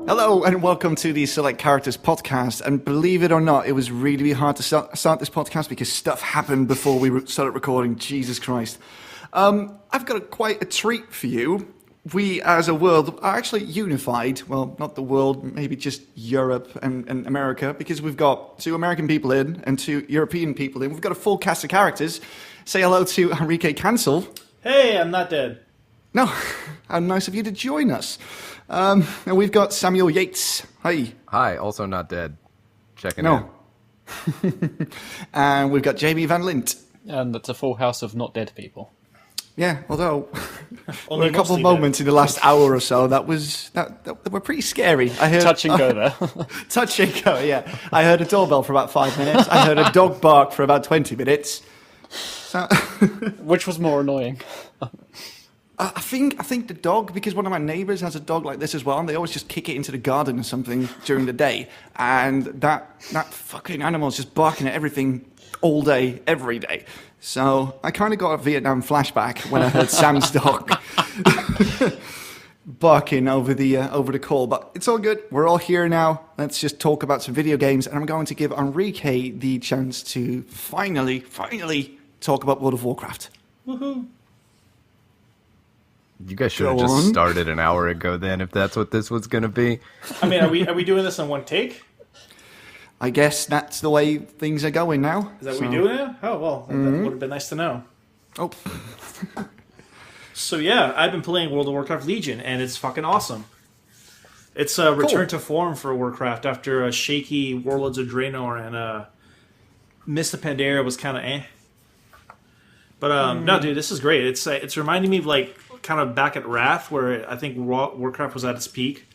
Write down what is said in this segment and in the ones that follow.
Hello and welcome to the Select Characters podcast. And believe it or not, it was really hard to start this podcast because stuff happened before we started recording. Jesus Christ. I've got quite a treat for you. We, as a world, are actually unified. Well, not the world, maybe just Europe and America, because we've got 2 American people in and 2 European people in. We've got a full cast of characters. Say hello to Enrique Cancel. Hey, I'm not dead. No, how nice of you to join us. And we've got Samuel Yates. Hi. Hi, also not dead. Checking in. And we've got Jamie Van Lint. And it's a full house of not dead people. Yeah, although Only a couple of moments in the last hour or so that were pretty scary. I heard Touch and go there. Touch and go, yeah. I heard a doorbell for about 5 minutes. I heard a dog bark for about 20 minutes. So Which was more annoying? I think the dog, because one of my neighbours has a dog like this as well, and they always just kick it into the garden or something during the day, and that fucking animal's just barking at everything all day, every day. So I kind of got a Vietnam flashback when I heard Sam's dog barking over the call. But it's all good. We're all here now. Let's just talk about some video games, and I'm going to give Enrique the chance to finally talk about World of Warcraft. Woohoo! You guys should have just started an hour ago then, if that's what this was going to be. I mean, are we doing this in one take? I guess that's the way things are going now. Is that what we do now? Oh, well, that would have been nice to know. Oh. So, yeah, I've been playing World of Warcraft Legion, and it's fucking awesome. It's a return to form for Warcraft after a shaky Warlords of Draenor and Mist of Pandaria was kind of eh. But, no, dude, this is great. It's reminding me of, like, kind of back at Wrath, where I think Warcraft was at its peak,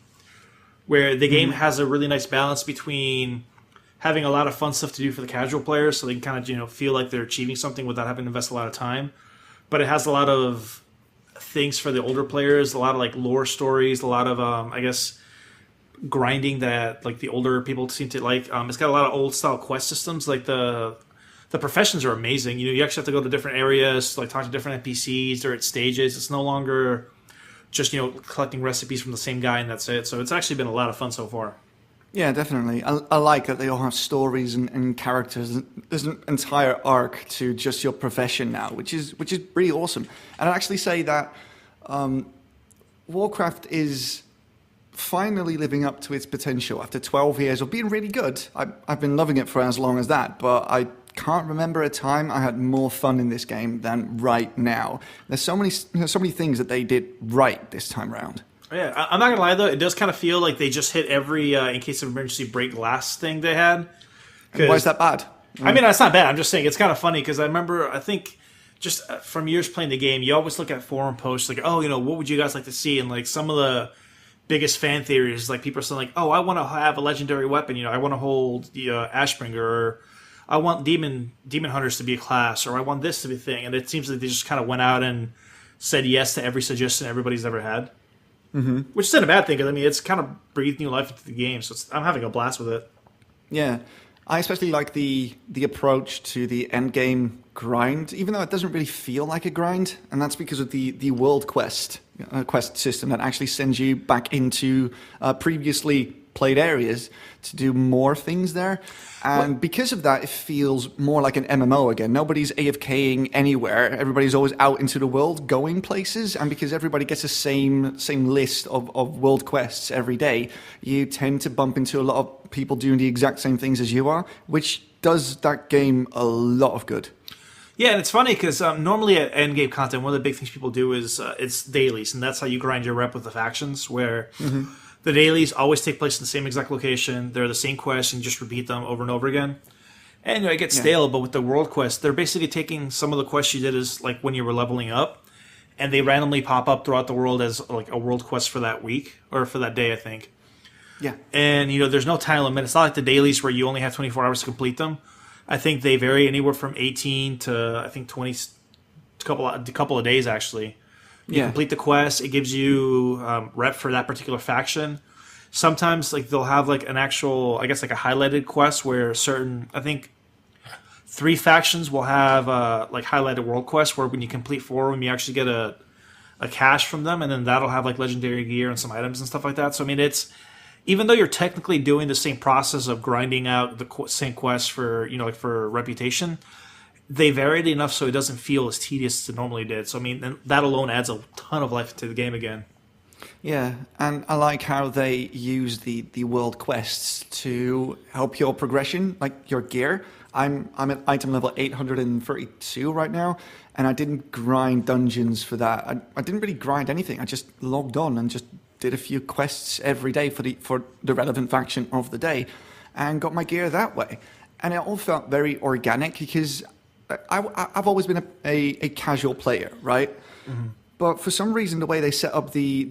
where the game has a really nice balance between having a lot of fun stuff to do for the casual players, so they can kind of feel like they're achieving something without having to invest a lot of time. But it has a lot of things for the older players, a lot of like lore stories, a lot of I guess grinding that like the older people seem to like. It's got a lot of old style quest systems. Like the professions are amazing. You actually have to go to different areas, like talk to different NPCs. They're at stages. It's no longer just collecting recipes from the same guy and that's it. So it's actually been a lot of fun so far. Yeah, definitely. I like that they all have stories and characters. There's an entire arc to just your profession now, which is pretty awesome. And I'd actually say that Warcraft is finally living up to its potential after 12 years of being really good. I've been loving it for as long as that, but I can't remember a time I had more fun in this game than right now. There's so many things that they did right this time around. Yeah, I'm not gonna lie though, it does kind of feel like they just hit every in case of emergency break glass thing they had. And why is that bad? I mean, that's not bad. I'm just saying it's kind of funny because I think just from years playing the game, you always look at forum posts like, oh, what would you guys like to see? And like some of the biggest fan theories, like people are saying like, oh, I want to have a legendary weapon. I want to hold the Ashbringer, or I want demon hunters to be a class, or I want this to be a thing. And it seems like they just kind of went out and said yes to every suggestion everybody's ever had. Mm-hmm. Which isn't a bad thing, because I mean, it's kind of breathed new life into the game, so I'm having a blast with it. Yeah, I especially like the approach to the end game grind, even though it doesn't really feel like a grind, and that's because of the world quest system that actually sends you back into previously played areas to do more things there. And because of that, it feels more like an MMO again. Nobody's AFKing anywhere. Everybody's always out into the world going places. And because everybody gets the same list of world quests every day, you tend to bump into a lot of people doing the exact same things as you are, which does that game a lot of good. Yeah, and it's funny because normally at endgame content, one of the big things people do is it's dailies, and that's how you grind your rep with the factions, where the dailies always take place in the same exact location. They're the same quests, and you just repeat them over and over again. And it gets stale, but with the world quest, they're basically taking some of the quests you did as like when you were leveling up, and they randomly pop up throughout the world as like a world quest for that week, or for that day, I think. Yeah. And, there's no time limit. It's not like the dailies where you only have 24 hours to complete them. I think they vary anywhere from 18 to, I think, 20, a couple of days, actually. You complete the quest. It gives you rep for that particular faction. Sometimes like they'll have like an actual, I guess like a highlighted quest where certain, I think 3 factions will have like highlighted world quests where when you complete 4 of them, you actually get a cache from them, and then that'll have like legendary gear and some items and stuff like that. So I mean, it's even though you're technically doing the same process of grinding out the same quests for, like for reputation, they varied enough so it doesn't feel as tedious as it normally did. So, I mean, that alone adds a ton of life to the game again. Yeah, and I like how they use the world quests to help your progression, like your gear. I'm at item level 832 right now, and I didn't grind dungeons for that. I didn't really grind anything. I just logged on and just did a few quests every day for the relevant faction of the day, and got my gear that way. And it all felt very organic because I've always been a casual player, right? Mm-hmm. But for some reason, the way they set up the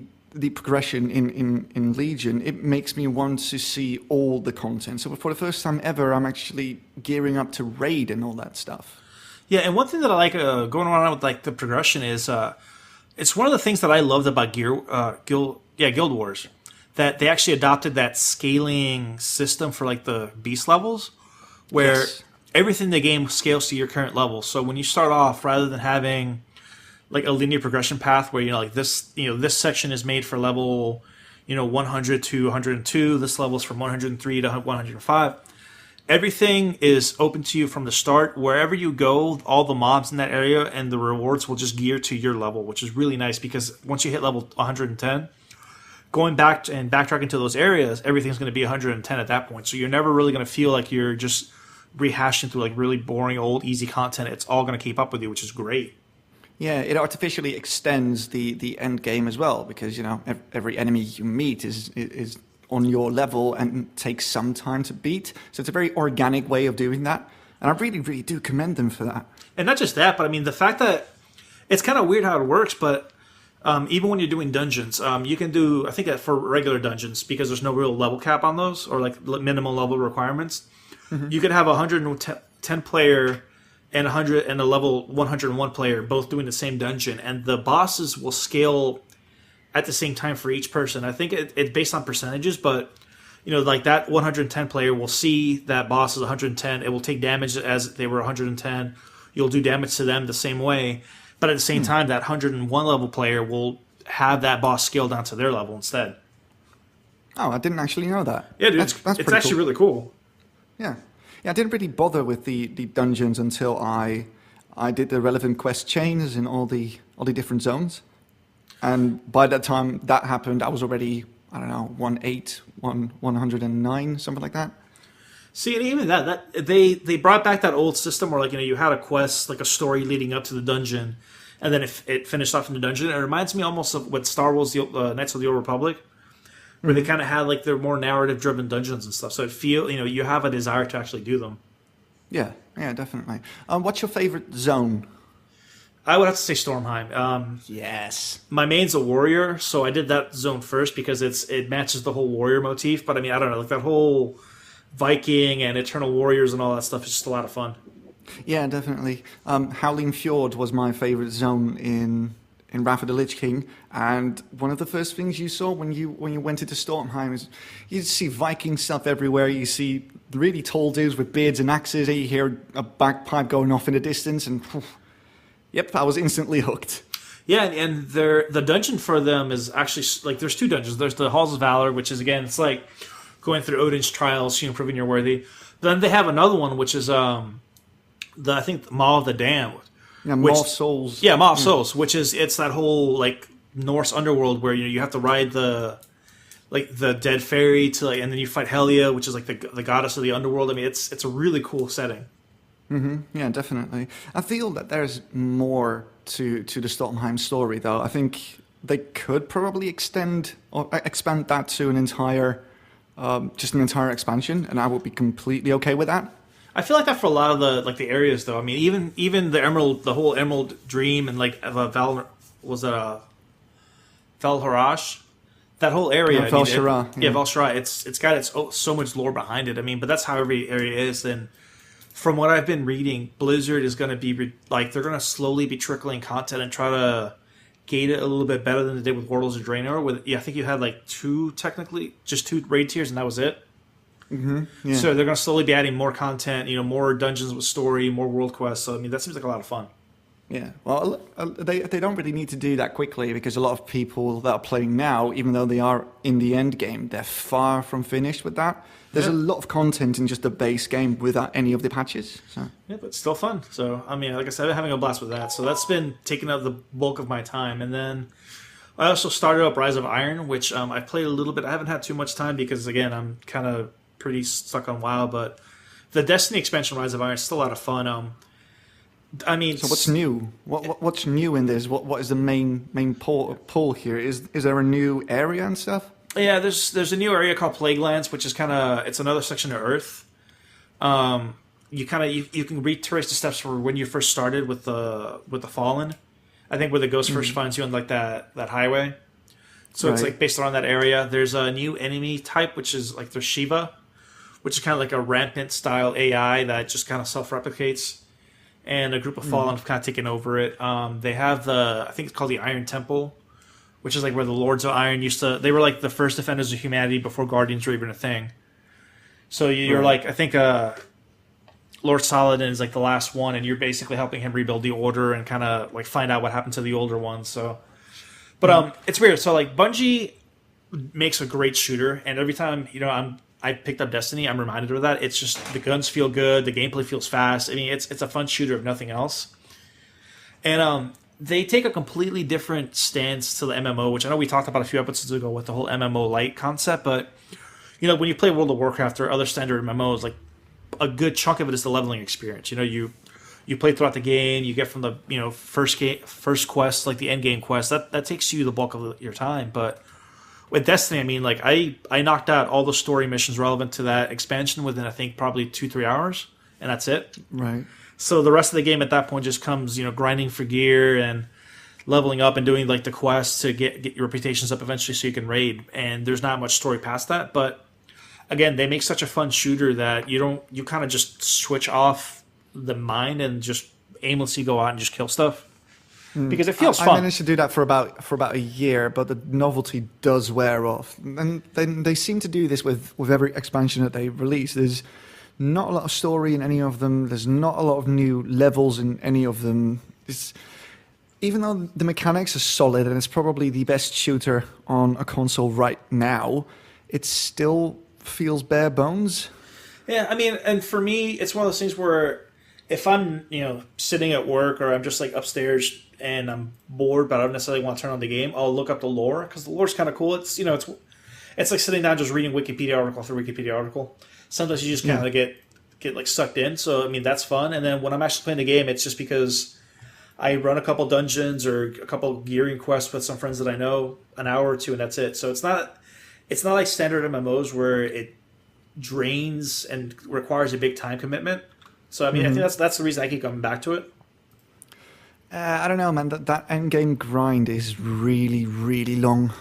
progression in Legion, it makes me want to see all the content. So for the first time ever, I'm actually gearing up to raid and all that stuff. Yeah, and one thing that I like going around with like the progression is it's one of the things that I loved about Guild Wars, that they actually adopted that scaling system for like the beast levels, where everything in the game scales to your current level. So when you start off, rather than having like a linear progression path where, like this section is made for level, 100 to 102. This level is from 103 to 105. Everything is open to you from the start. Wherever you go, all the mobs in that area and the rewards will just gear to your level, which is really nice because once you hit level 110, going back and backtracking to those areas, everything's going to be 110 at that point. So you're never really going to feel like you're just rehashing through like really boring, old, easy content. It's all going to keep up with you, which is great. Yeah, it artificially extends the end game as well because every enemy you meet is on your level and takes some time to beat. So it's a very organic way of doing that, and I really, really do commend them for that. And not just that, but I mean the fact that it's kind of weird how it works. But even when you're doing dungeons, you can do, I think that for regular dungeons, because there's no real level cap on those or like minimum level requirements, you could have a 110 player and a level 101 player both doing the same dungeon, and the bosses will scale at the same time for each person. I think it's based on percentages, but like that 110 player will see that boss is 110. It will take damage as they were 110. You'll do damage to them the same way, but at the same time, that 101 level player will have that boss scale down to their level instead. Oh, I didn't actually know that. Yeah, dude, that's it's actually really cool. Yeah. Yeah, I didn't really bother with the dungeons until I did the relevant quest chains in all the different zones. And by that time that happened, I was already, 109, something like that. See, and even that they brought back that old system where like you had a quest, like a story leading up to the dungeon, and then it finished off in the dungeon. It reminds me almost of what Star Wars Knights of the Old Republic, where they kind of had like their more narrative-driven dungeons and stuff. So it you have a desire to actually do them. Yeah, definitely. What's your favorite zone? I would have to say Stormheim. Yes. My main's a warrior, so I did that zone first because it matches the whole warrior motif. But I mean, I don't know, like that whole Viking and Eternal Warriors and all that stuff is just a lot of fun. Yeah, definitely. Howling Fjord was my favorite zone in Wrath of the Lich King, and one of the first things you saw when you went into Stormheim is you see Viking stuff everywhere. You see really tall dudes with beards and axes. You hear a bagpipe going off in the distance, and yep, I was instantly hooked. Yeah, and the dungeon for them is actually like there's two dungeons. There's the Halls of Valor, which is again it's like going through Odin's trials, proving you're worthy. Then they have another one, which is I think Maw of the Damned. Yeah, Maw of Souls. Yeah, Maw of Souls, which is it's that whole like Norse underworld where you have to ride the dead fairy to and then you fight Helia, which is like the goddess of the underworld. I mean, it's a really cool setting. Mm-hmm. Yeah, definitely. I feel that there's more to the Stormheim story, though. I think they could probably expand that to an entire expansion, and I would be completely okay with that. I feel like that for a lot of the areas, though. I mean, even the whole Emerald Dream, and like Valharash, that whole area. Valhalla. It's got so much lore behind it. I mean, but that's how every area is. And from what I've been reading, Blizzard is going to be they're going to slowly be trickling content and try to gate it a little bit better than they did with Warlords of Draenor. I think you had two raid tiers, and that was it. Mm-hmm. Yeah. So they're going to slowly be adding more content, more dungeons with story, more world quests. So I mean, that seems like a lot of fun. Yeah, well, they don't really need to do that quickly because a lot of people that are playing now, even though they are in the end game, they're far from finished with that. There's a lot of content in just the base game without any of the patches. So. Yeah, but still fun. So, I mean, like I said, I've been having a blast with that. So that's been taking up the bulk of my time. And then I also started up Rise of Iron, which I've played a little bit. I haven't had too much time because, again, I'm kind of pretty stuck on WoW. But the Destiny expansion, Rise of Iron, is still a lot of fun. I mean, so what's new? What's new in this? What is the main pull here? Is there a new area and stuff? Yeah, there's a new area called Plaguelands, which is it's another section of Earth. You can retrace the steps for when you first started with the Fallen. I think where the ghost first finds you on like that highway. So it's like based around that area. There's a new enemy type, which is like there's Shiva, which is kind of like a rampant style AI that just kind of self-replicates. And a group of Fallen have kind of taken over it. They have I think it's called the Iron Temple, which is like where the Lords of Iron they were like the first defenders of humanity before Guardians were even a thing. So you're like, I think Lord Saladin is like the last one, and you're basically helping him rebuild the Order and kind of like find out what happened to the older ones. So, but it's weird. So like Bungie makes a great shooter, and every time I picked up Destiny, I'm reminded of that. It's just the guns feel good, the gameplay feels fast. I mean, it's a fun shooter if nothing else. And they take a completely different stance to the MMO, which I know we talked about a few episodes ago with the whole MMO light concept. But when you play World of Warcraft or other standard MMOs, like a good chunk of it is the leveling experience. You play throughout the game, you get from the first quest, like the end game quest. That takes you the bulk of your time, but with Destiny, I mean, like I knocked out all the story missions relevant to that expansion within, I think, probably 2-3 hours, and that's it. Right. So the rest of the game at that point just comes, grinding for gear and leveling up and doing like the quests to get your reputations up eventually so you can raid. And there's not much story past that, but again, they make such a fun shooter that you kind of just switch off the mind and just aimlessly go out and just kill stuff. Because it feels fun. I managed to do that for about a year, but the novelty does wear off. And then they seem to do this with every expansion that they release. There's not a lot of story in any of them. There's not a lot of new levels in any of them. Even though the mechanics are solid and it's probably the best shooter on a console right now, it still feels bare bones. Yeah, I mean, and for me, it's one of those things where if I'm, sitting at work or I'm just like upstairs and I'm bored, but I don't necessarily want to turn on the game, I'll look up the lore because the lore's kind of cool. It's it's like sitting down just reading Wikipedia article after Wikipedia article. Sometimes you just kind of get like sucked in. So I mean that's fun. And then when I'm actually playing the game, it's just because I run a couple dungeons or a couple gearing quests with some friends that I know, an hour or two, and that's it. So it's not like standard MMOs where it drains and requires a big time commitment. So I mean, I think that's the reason I keep coming back to it. I don't know, man. That end game grind is really, really long.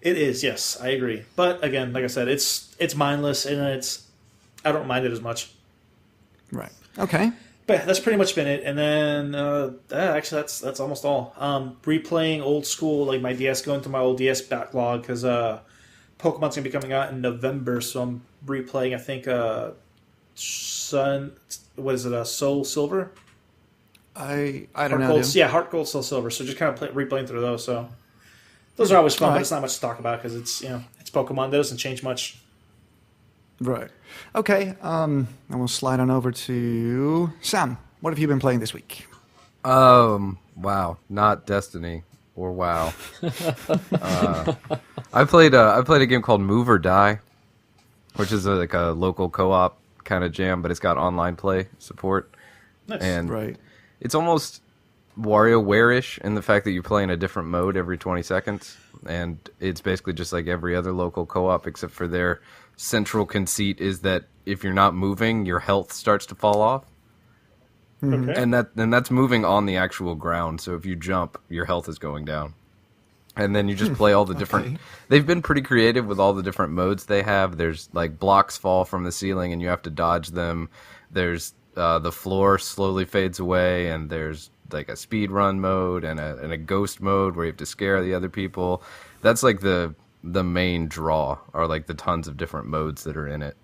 It is, yes, I agree. But again, like I said, it's mindless and I don't mind it as much. Right. Okay. But that's pretty much been it. And then actually, that's almost all. Replaying old school, like my DS, going through my old DS backlog because Pokemon's gonna be coming out in November, so I'm replaying. I think Soul Silver. I don't know. Yeah, Heart Gold, Soul Silver. So just kind of replaying through those. So those are always fun, but it's not much to talk about because it's it's Pokemon. That doesn't change much. Right. Okay. And we'll slide on over to Sam. What have you been playing this week? Wow, not Destiny or WoW. I played a game called Move or Die, which is like a local co-op kind of jam, but it's got online play support. Nice. And right. It's almost WarioWare-ish in the fact that you play in a different mode every 20 seconds, and it's basically just like every other local co-op, except for their central conceit is that if you're not moving, your health starts to fall off. Okay. And that's moving on the actual ground, so if you jump, your health is going down. And then you just play all the different... Okay. They've been pretty creative with all the different modes they have. There's like blocks fall from the ceiling and you have to dodge them. There's the floor slowly fades away, and there's like a speed run mode and a ghost mode where you have to scare the other people. That's like the main draw, are like the tons of different modes that are in it.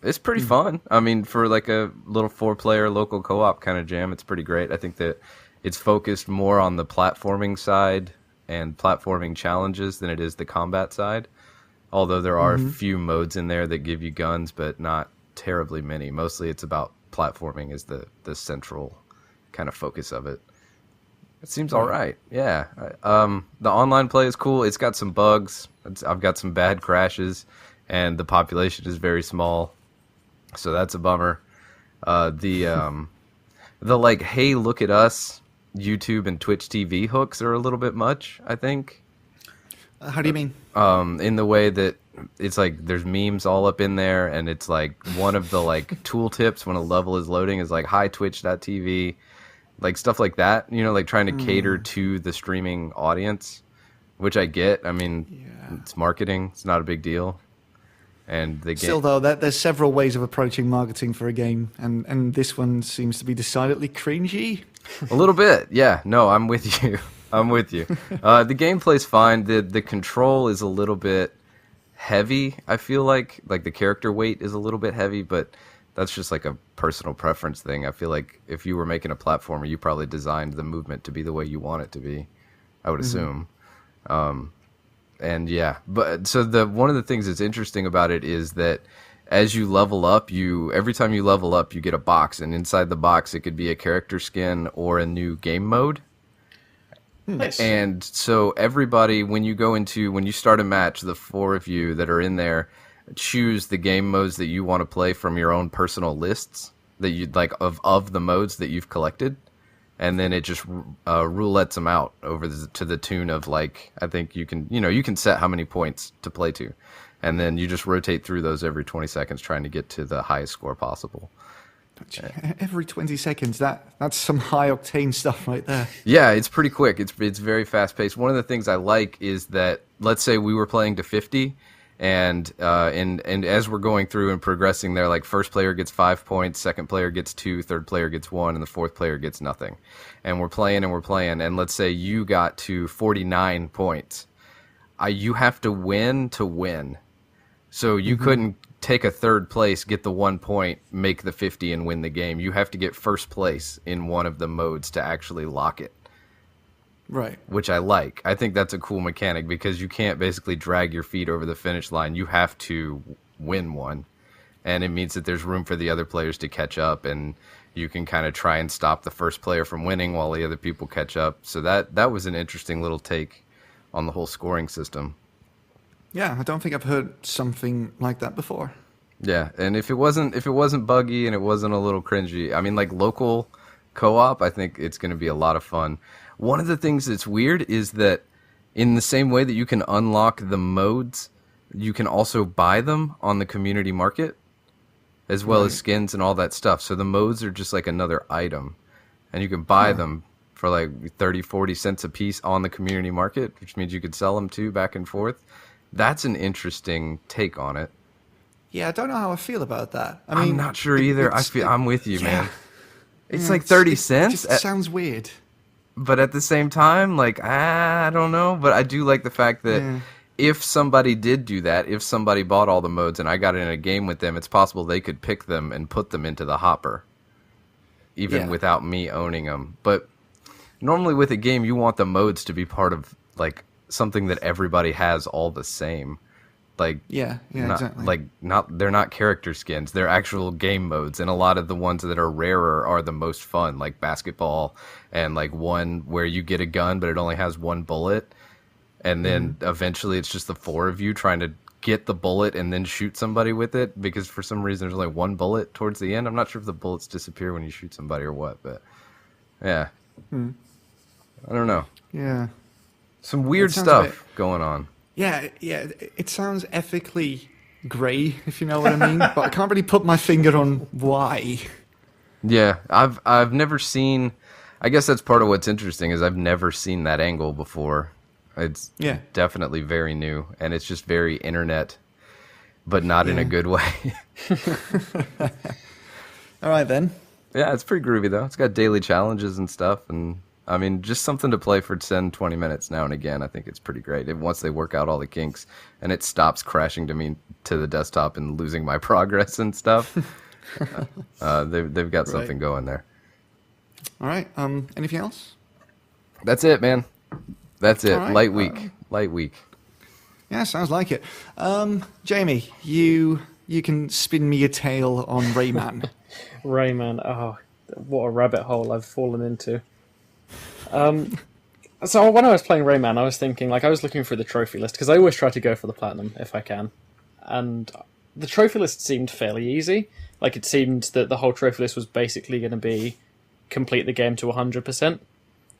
It's pretty fun. I mean, for like a little 4-player local co-op kind of jam, it's pretty great. I think that it's focused more on the platforming side and platforming challenges than it is the combat side. Although there are a few modes in there that give you guns, but not terribly many. Mostly it's about platforming is the central kind of focus of it. It seems all right. Yeah. The online play is cool. It's got some bugs. I've got some bad crashes, and the population is very small, so that's a bummer. The like, hey, look at us, YouTube and Twitch TV hooks are a little bit much, I think. How do you mean? In the way that it's like there's memes all up in there, and it's like one of the like tooltips when a level is loading is like hi twitch.tv, like stuff like that, you know, like trying to cater to the streaming audience, which I get. I mean, it's marketing. It's not a big deal. And the Still, though, there's several ways of approaching marketing for a game, and this one seems to be decidedly cringy. A little bit, yeah. No, I'm with you. I'm with you. The gameplay's fine. The control is a little bit heavy. I feel like the character weight is a little bit heavy, but that's just like a personal preference thing. I feel like if you were making a platformer, you probably designed the movement to be the way you want it to be, I would assume. And yeah, but so one of the things that's interesting about it is that as you level up, every time you level up, you get a box, and inside the box, it could be a character skin or a new game mode. Nice. And so everybody, when you start a match, the four of you that are in there choose the game modes that you want to play from your own personal lists that you'd like of the modes that you've collected. And then it just roulettes them out to the tune of like, I think you can set how many points to play to. And then you just rotate through those every 20 seconds trying to get to the highest score possible. Every 20 seconds, that's some high octane stuff right there. Yeah, it's pretty quick. It's very fast paced. One of the things I like is that, let's say we were playing to 50, and as we're going through and progressing there, like first player gets 5 points, second player gets 2, third player gets 1, and the fourth player gets nothing. And we're playing, and let's say you got to 49 points. You have to win to win. So you couldn't take a third place, get the 1 point, make the 50, and win the game. You have to get first place in one of the modes to actually lock it. Right. Which I like. I think that's a cool mechanic because you can't basically drag your feet over the finish line. You have to win one. And it means that there's room for the other players to catch up, and you can kind of try and stop the first player from winning while the other people catch up. So that was an interesting little take on the whole scoring system. Yeah, I don't think I've heard something like that before. Yeah, and if it wasn't buggy and it wasn't a little cringy, I mean, like local co-op, I think it's going to be a lot of fun. One of the things that's weird is that in the same way that you can unlock the modes, you can also buy them on the community market, as well as skins and all that stuff. So the modes are just like another item, and you can buy them for like 30, 40 cents a piece on the community market, which means you could sell them too back and forth. That's an interesting take on it. Yeah, I don't know how I feel about that. I mean, I'm not sure either. I'm with you, man. It's like it's 30 cents. It just sounds weird. But at the same time, like, I don't know. But I do like the fact that if somebody did do that, if somebody bought all the modes and I got in a game with them, it's possible they could pick them and put them into the hopper, even without me owning them. But normally with a game, you want the modes to be part of, like, something that everybody has all the same. Like, exactly. They're not character skins. They're actual game modes, and a lot of the ones that are rarer are the most fun, like basketball, and like one where you get a gun but it only has one bullet, and then eventually it's just the four of you trying to get the bullet and then shoot somebody with it, because for some reason there's only one bullet towards the end. I'm not sure if the bullets disappear when you shoot somebody or what, but yeah, I don't know. Yeah, some weird stuff going on. Yeah, it sounds ethically grey, if you know what I mean, but I can't really put my finger on why. Yeah, I've never seen. I guess that's part of what's interesting is I've never seen that angle before. It's definitely very new, and it's just very internet, but not in a good way. All right then. Yeah, it's pretty groovy though. It's got daily challenges and stuff, and I mean, just something to play for 10, 20 minutes now and again. I think it's pretty great. Once they work out all the kinks and it stops crashing to the desktop and losing my progress and stuff, they've got something going there. All right. Anything else? That's it, man. That's it. All right. Light week. Light week. Yeah, sounds like it. Jamie, you can spin me a tale on Rayman. Rayman, oh, what a rabbit hole I've fallen into. So when I was playing Rayman, I was thinking, I was looking through the trophy list, because I always try to go for the platinum, if I can. And the trophy list seemed fairly easy. It seemed that the whole trophy list was basically going to be complete the game to 100%,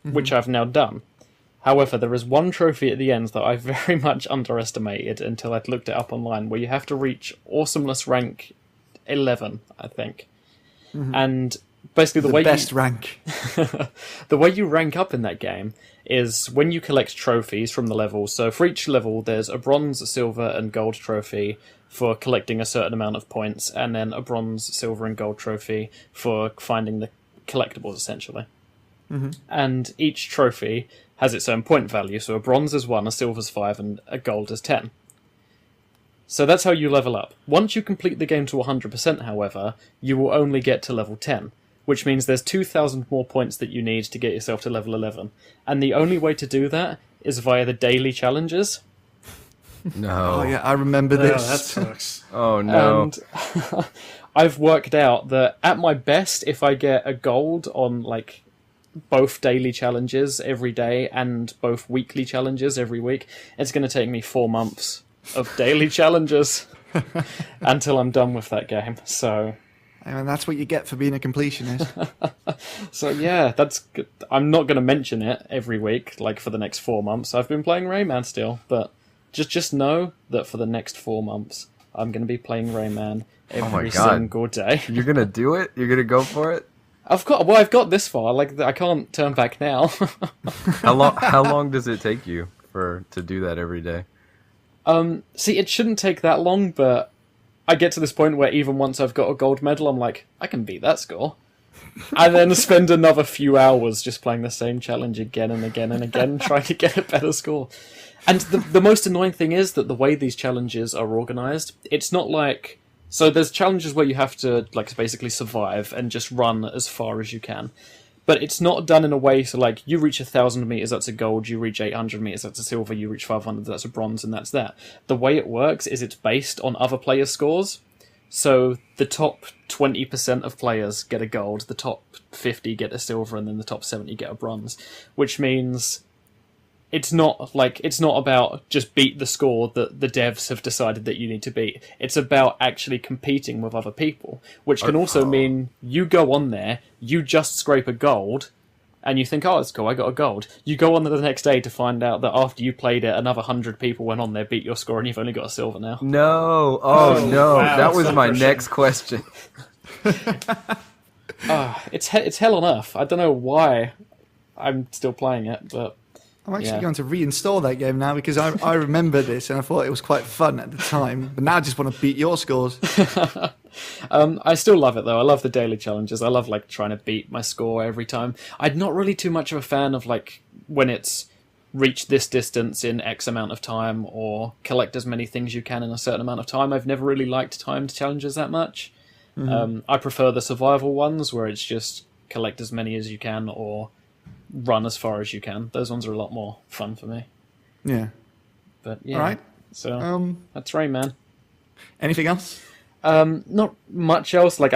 which I've now done. However, there is one trophy at the end that I very much underestimated until I'd looked it up online, where you have to reach Awesomeness rank 11, I think. And basically the way best rank. the way you rank up in that game is when you collect trophies from the levels. So for each level, there's a bronze, a silver, and gold trophy for collecting a certain amount of points, and then a bronze, silver, and gold trophy for finding the collectibles, essentially. And each trophy has its own point value. So a bronze is 1, a silver's 5, and a gold is 10. So that's how you level up. Once you complete the game to 100%, however, you will only get to level 10, which means there's 2,000 more points that you need to get yourself to level 11. And the only way to do that is via the daily challenges. No. Oh, yeah, I remember Oh, this. that sucks. Oh, no. And I've worked out that at my best, if I get a gold on, both daily challenges every day and both weekly challenges every week, it's going to take me 4 months of daily challenges until I'm done with that game. So, And that's what you get for being a completionist. so yeah, that's good. I'm not going to mention it every week, for the next 4 months. I've been playing Rayman still, but just know that for the next 4 months, I'm going to be playing Rayman every single day. You're going to do it? You're going to go for it? I've got this far. I can't turn back now. How long does it take you to do that every day? See, it shouldn't take that long, but I get to this point where even once I've got a gold medal, I'm like, I can beat that score. And then spend another few hours just playing the same challenge again and again and again, trying to get a better score. And the most annoying thing is that the way these challenges are organised, it's not like... So there's challenges where you have to, basically survive and just run as far as you can. But it's not done in a way so, you reach 1,000 meters, that's a gold, you reach 800 meters, that's a silver, you reach 500, that's a bronze, and that's that. The way it works is it's based on other players' scores. So the top 20% of players get a gold, the top 50 get a silver, and then the top 70 get a bronze. Which means it's not about just beat the score that the devs have decided that you need to beat. It's about actually competing with other people, which can also mean you go on there, you just scrape a gold, and you think, oh, it's cool, I got a gold. You go on there the next day to find out that after you played it, another 100 people went on there, beat your score, and you've only got a silver now. No. Oh, no. Wow, that was my that's next question. It's hell on earth. I don't know why I'm still playing it, but... I'm actually going to reinstall that game now because I remember this and I thought it was quite fun at the time. But now I just want to beat your scores. I still love it though. I love the daily challenges. I love trying to beat my score every time. I'm not really too much of a fan of when it's reach this distance in X amount of time or collect as many things you can in a certain amount of time. I've never really liked timed challenges that much. I prefer the survival ones where it's just collect as many as you can or run as far as you can. Those ones are a lot more fun for me. Yeah. But yeah. All right. So that's Rayman. Anything else? Not much else. I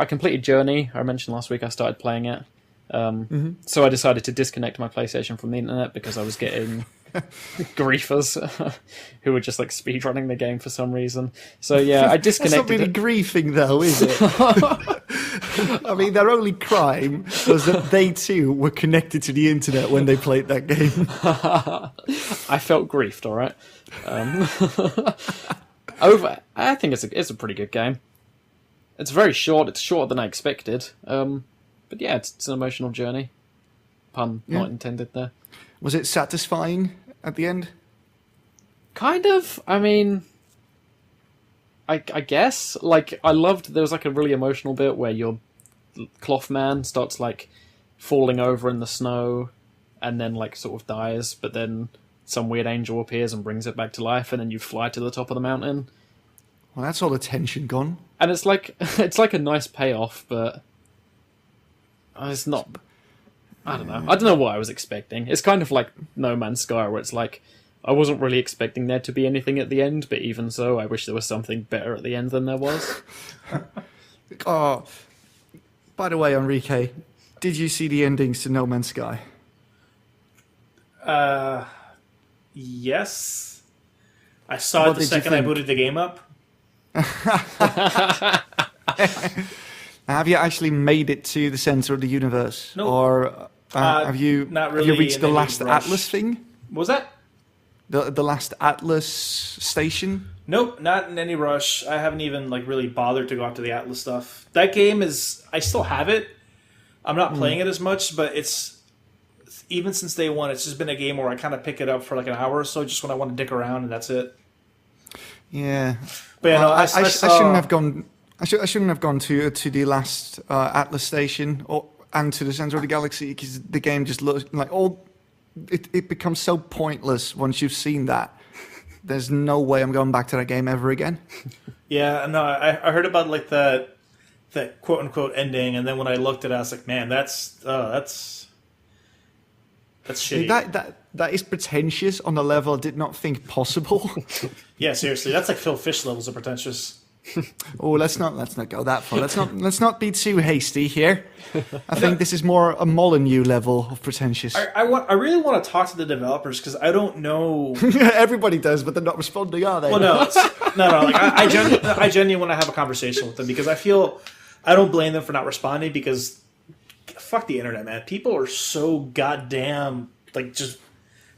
completed Journey. I mentioned last week I started playing it. So I decided to disconnect my PlayStation from the internet because I was getting griefers who were just speedrunning the game for some reason. So yeah, I disconnected. That's not really griefing though, is it? I mean, their only crime was that they too were connected to the internet when they played that game. I felt griefed, all right. I think it's a pretty good game. It's very short. It's shorter than I expected. But yeah, it's an emotional journey. Pun not intended there. Was it satisfying at the end? Kind of. I mean, I guess. I loved. There was a really emotional bit where your cloth man starts falling over in the snow, and then sort of dies. But then some weird angel appears and brings it back to life, and then you fly to the top of the mountain. Well, that's all the tension gone. And it's it's a nice payoff, but it's not. I don't know. I don't know what I was expecting. It's kind of like No Man's Sky, where it's like, I wasn't really expecting there to be anything at the end, but even so, I wish there was something better at the end than there was. Oh, by the way, Enrique, did you see the endings to No Man's Sky? Yes. I saw it the second I booted the game up. Have you actually made it to the center of the universe? Nope. Or have you not really have you reached in the any last rush. Atlas thing? What was that? The last Atlas station? Nope, not in any rush. I haven't even really bothered to go out to the Atlas stuff. That game I still have it. I'm not playing it as much, but it's even since day one, it's just been a game where I kind of pick it up for an hour or so, just when I want to dick around, and that's it. Yeah, but yeah, no, I shouldn't have gone. I shouldn't have gone to the last Atlas station and to the center of the galaxy, because the game just looks like it becomes so pointless once you've seen that. There's no way I'm going back to that game ever again. Yeah, no, I heard about that quote unquote ending, and then when I looked at it, I was like, man, that's shitty. That is pretentious on a level I did not think possible. Yeah, seriously, that's like Phil Fish levels of pretentious. Oh, let's not go that far. Let's not be too hasty here. I think this is more a Molyneux level of pretentious. I really want to talk to the developers, because I don't know. Everybody does, but they're not responding, are they? Well, no. Like I genuinely want to have a conversation with them, because I feel I don't blame them for not responding, because fuck the internet, man. People are so goddamn just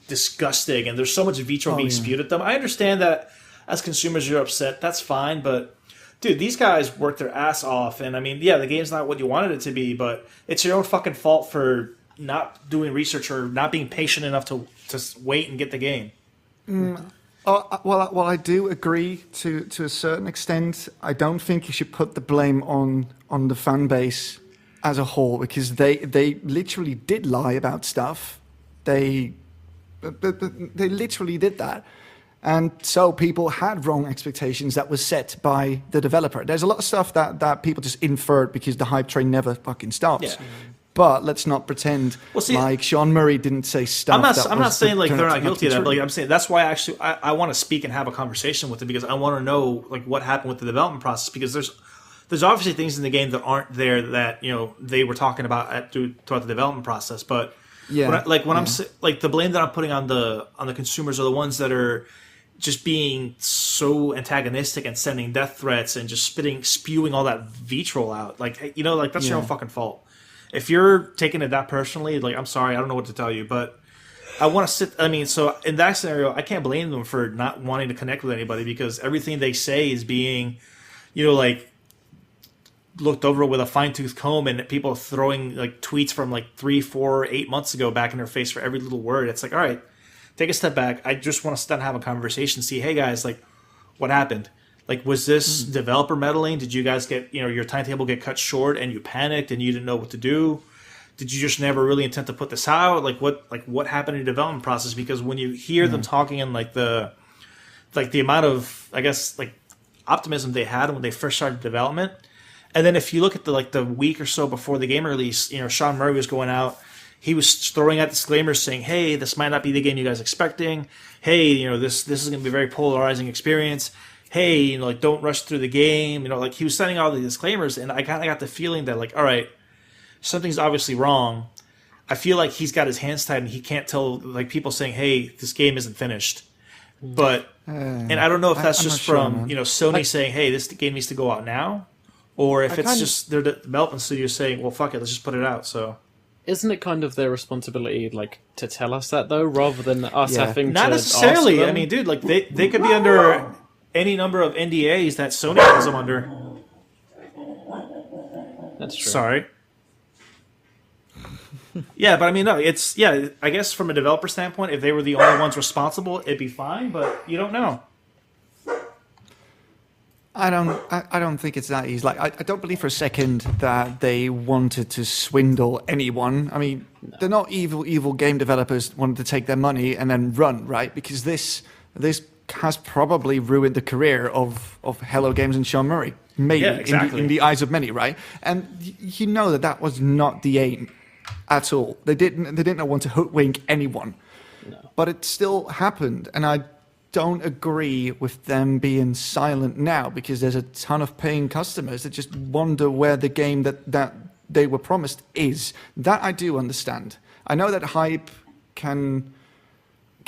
disgusting, and there's so much vitriol being spewed at them. I understand that as consumers you're upset. That's fine, but dude, these guys work their ass off, and I mean, yeah, the game's not what you wanted it to be, but it's your own fucking fault for not doing research or not being patient enough to wait and get the game. Well, I do agree to a certain extent. I don't think you should put the blame on the fan base as a whole, because they literally did lie about stuff. They literally did that. And so people had wrong expectations that was set by the developer. There's a lot of stuff that people just inferred because the hype train never fucking stops. Yeah. But let's not pretend like Sean Murray didn't say stuff. I'm not saying they're not guilty of that, but I'm saying that's why I want to speak and have a conversation with them, because I want to know what happened with the development process, because there's obviously things in the game that aren't there that they were talking about throughout the development process. But I'm the blame that I'm putting on the consumers are the ones that are just being so antagonistic and sending death threats and just spewing all that vitriol out. That's your own fucking fault. If you're taking it that personally, I'm sorry, I don't know what to tell you, but I want to so in that scenario, I can't blame them for not wanting to connect with anybody, because everything they say is being, looked over with a fine-tooth comb, and people throwing tweets from 3, 4, 8 months ago back in their face for every little word. It's all right, take a step back. I just want to sit down and have a conversation, see, hey guys, what happened? Was this developer meddling? Did you guys get, your timetable get cut short and you panicked and you didn't know what to do? Did you just never really intend to put this out? What happened in the development process? Because when you hear them talking in the amount of, I guess, optimism they had when they first started development, and then if you look at the week or so before the game release, Sean Murray was going out. He was throwing out disclaimers saying, hey, this might not be the game you guys are expecting. Hey, this is going to be a very polarizing experience. Hey, don't rush through the game. He was sending all the disclaimers, and I kind of got the feeling that, all right, something's obviously wrong. I feel like he's got his hands tied and he can't tell people saying, hey, this game isn't finished. But, and I don't know if that's just from, Sony saying, hey, this game needs to go out now, or if it's just their development studio saying, well, fuck it, let's just put it out. So, isn't it kind of their responsibility, to tell us that, though, rather than us having not to necessarily. ask them? I mean, dude, they could be under any number of NDAs that Sony has them under. That's true. Sorry. Yeah, but I mean, no, it's, I guess from a developer standpoint, if they were the only ones responsible, it'd be fine, but you don't know. I don't think it's that easy. I don't believe for a second that they wanted to swindle anyone. I mean, they're not evil game developers wanting to take their money and then run, right? Because this has probably ruined the career of Hello Games and Sean Murray. Maybe, exactly. in the eyes of many, right? And you know that was not the aim. at all. They didn't want to hoodwink anyone. No. But it still happened, and I don't agree with them being silent now, because there's a ton of paying customers that just wonder where the game that they were promised is. That I do understand. I know that hype can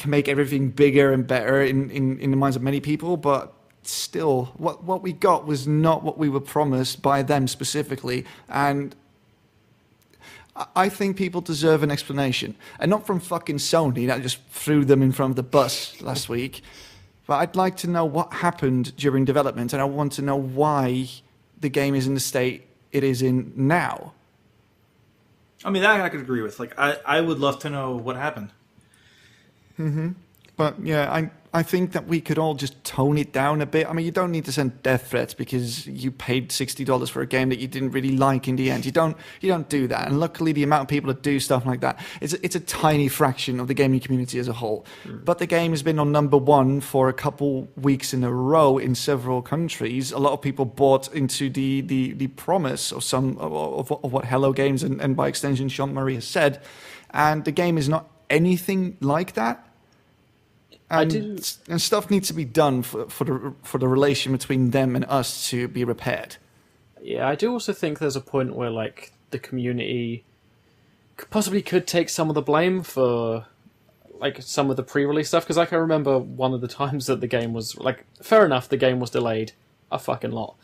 make everything bigger and better in the minds of many people, but still, what we got was not what we were promised by them specifically, and I think people deserve an explanation, and not from fucking Sony that just threw them in front of the bus last week. But I'd like to know what happened during development, and I want to know why the game is in the state it is in now. I mean, that I could agree with. Like, I would love to know what happened. But yeah, I think that we could all just tone it down a bit. I mean, you don't need to send death threats because you paid $60 for a game that you didn't really like in the end. You don't do that. And luckily, the amount of people that do stuff like that, it's a tiny fraction of the gaming community as a whole. But the game has been on #1 for a couple weeks in a row in several countries. A lot of people bought into the promise of of what Hello Games and by extension Sean Murray has said, and the game is not anything like that. And stuff needs to be done for the relation between them and us to be repaired. Yeah, I do also think there's a point where like the community possibly could take some of the blame for like some of the pre-release stuff, because like I remember one of the times that the game was like, fair enough, the game was delayed a fucking lot,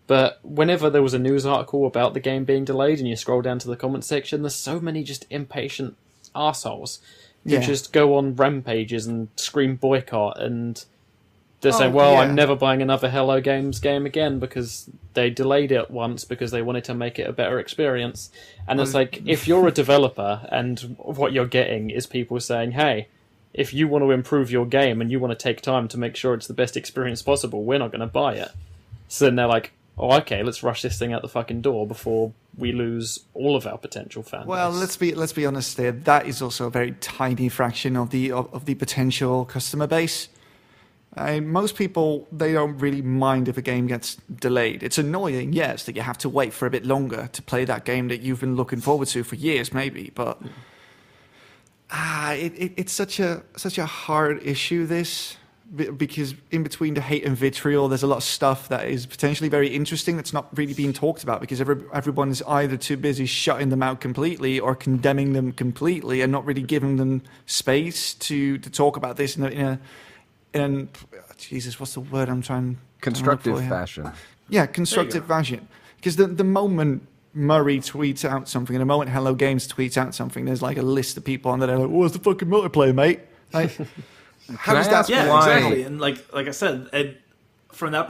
but whenever there was a news article about the game being delayed and you scroll down to the comment section, there's so many just impatient assholes who just go on rampages and scream boycott, and they're saying, well, I'm never buying another Hello Games game again because they delayed it once because they wanted to make it a better experience. And it's like, if you're a developer and what you're getting is people saying, hey, if you want to improve your game and you want to take time to make sure it's the best experience possible, we're not going to buy it. So then they're like, oh, okay, let's rush this thing out the fucking door before we lose all of our potential fan base. Well, let's be honest there. That is also a very tiny fraction of the potential customer base. Most people, they don't really mind if a game gets delayed. It's annoying, yes, that you have to wait for a bit longer to play that game that you've been looking forward to for years, maybe. But it's such a hard issue, this. Because in between the hate and vitriol, there's a lot of stuff that is potentially very interesting that's not really being talked about, because everyone is either too busy shutting them out completely or condemning them completely and not really giving them space to talk about this in a Jesus, what's the word I'm trying? Constructive fashion. Yeah, constructive fashion. Because the moment Murray tweets out something and the moment Hello Games tweets out something, there's like a list of people on there like, what's the fucking multiplayer, mate? Like, how does that? Yeah, why? exactly. And like I said, from that,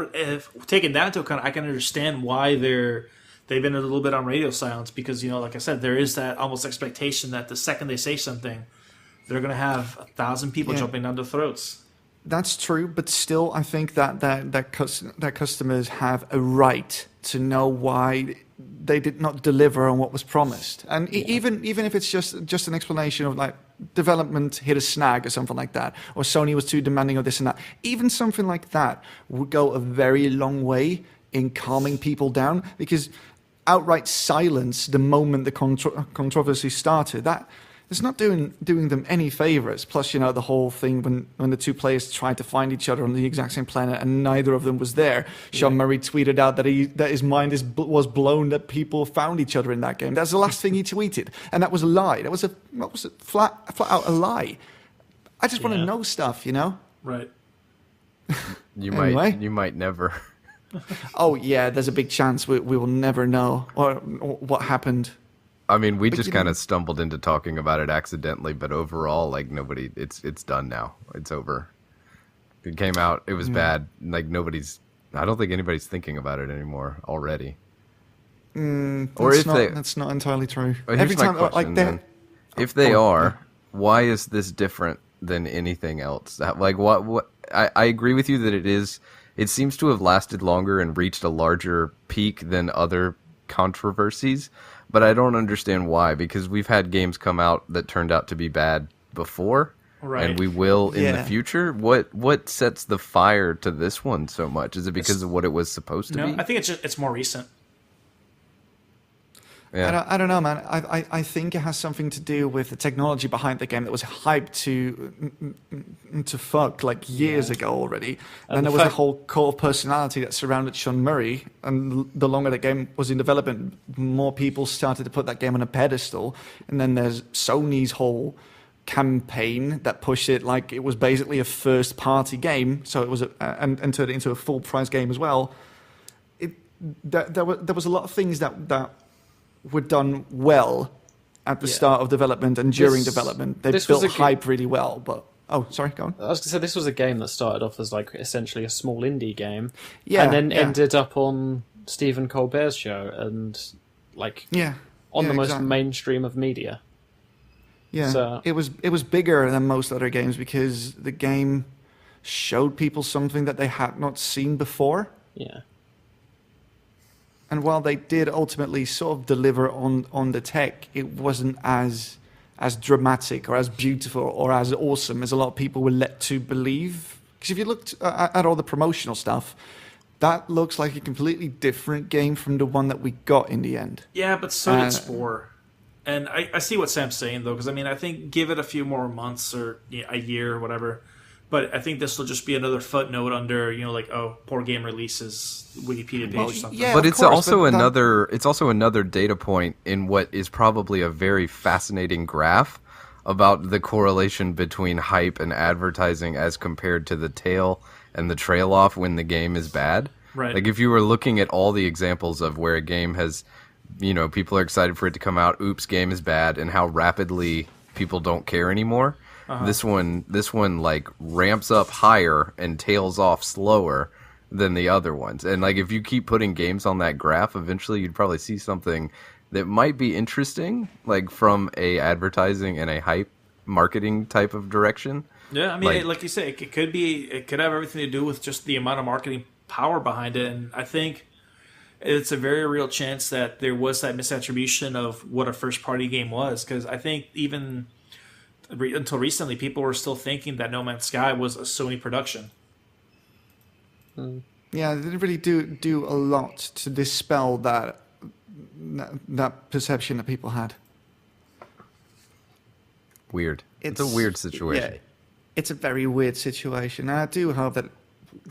taking that into account, I can understand why they've been a little bit on radio silence, because like I said, there is that almost expectation that the second they say something, they're going to have 1,000 people jumping down their throats. That's true, but still, I think that customers have a right to know why they did not deliver on what was promised, and even if it's just an explanation of like development hit a snag or something like that, or Sony was too demanding of this and that, even something like that would go a very long way in calming people down, because outright silence the moment the controversy started, that it's not doing them any favors. Plus, the whole thing when the two players tried to find each other on the exact same planet and neither of them was there. Sean Murray tweeted out that his mind was blown that people found each other in that game. That's the last thing he tweeted, and that was a lie. That was flat out a lie. I just want to know stuff, Right. You Anyway. You might never. Oh yeah, there's a big chance we will never know or what happened. I mean, we just kind of stumbled into talking about it accidentally, but overall, like, nobody, it's done now. It's over. It came out, it was bad. Like, I don't think anybody's thinking about it anymore already. That's not entirely true. Every time, if they are, why is this different than anything else? Like, what? I agree with you that it seems to have lasted longer and reached a larger peak than other controversies. But I don't understand why, because we've had games come out that turned out to be bad before, and we will in the future. What sets the fire to this one so much? Is it because of what it was supposed to be? I think it's more recent. Yeah. I don't know, man. I think it has something to do with the technology behind the game that was hyped to fuck like years ago already. And then there was the whole core personality that surrounded Sean Murray. And the longer the game was in development, more people started to put that game on a pedestal. And then there's Sony's whole campaign that pushed it like it was basically a first-party game. So it was and turned it into a full-price game as well. There was a lot of things that were done well at the start of development and during development. They built hype really well, but... Oh, sorry, go on. I was going to say, this was a game that started off as like essentially a small indie game, and then ended up on Stephen Colbert's show and like on the most mainstream of media. Yeah, so, it was bigger than most other games because the game showed people something that they had not seen before. Yeah. And while they did ultimately sort of deliver on the tech, it wasn't as dramatic or as beautiful or as awesome as a lot of people were led to believe. Because if you looked at all the promotional stuff, that looks like a completely different game from the one that we got in the end. Yeah, but so did Spore. And I see what Sam's saying, though, because, I mean, I think give it a few more months or a year or whatever. But I think this will just be another footnote under, like, poor game releases, Wikipedia page or something. Yeah, but it's also another data point in what is probably a very fascinating graph about the correlation between hype and advertising as compared to the tail and the trail off when the game is bad. Right. Like, if you were looking at all the examples of where a game has, people are excited for it to come out, oops, game is bad, and how rapidly people don't care anymore. Uh-huh. This one like ramps up higher and tails off slower than the other ones. And like if you keep putting games on that graph, eventually you'd probably see something that might be interesting, like from a advertising and a hype marketing type of direction. Yeah, I mean, like you say, it could have everything to do with just the amount of marketing power behind it. And I think it's a very real chance that there was that misattribution of what a first party game was, because I think even until recently, people were still thinking that No Man's Sky was a Sony production. Yeah, they didn't really do a lot to dispel that perception that people had. Weird. It's a weird situation. Yeah, it's a very weird situation. And I do hope that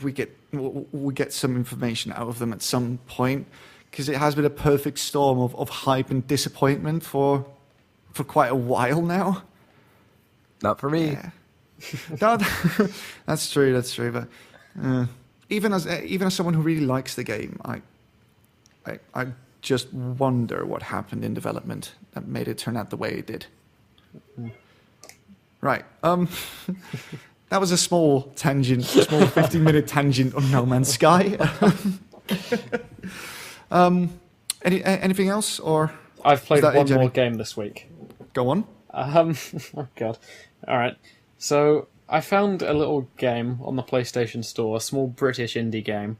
we get some information out of them at some point, because it has been a perfect storm of hype and disappointment for quite a while now. Not for me. Yeah. No, that's true. But even as someone who really likes the game, I just wonder what happened in development that made it turn out the way it did. Right. That was a small tangent, a small 15-minute tangent on No Man's Sky. Anything else, or I've played one more game this week. Go on. Oh god. Alright. So I found a little game on the PlayStation Store, a small British indie game,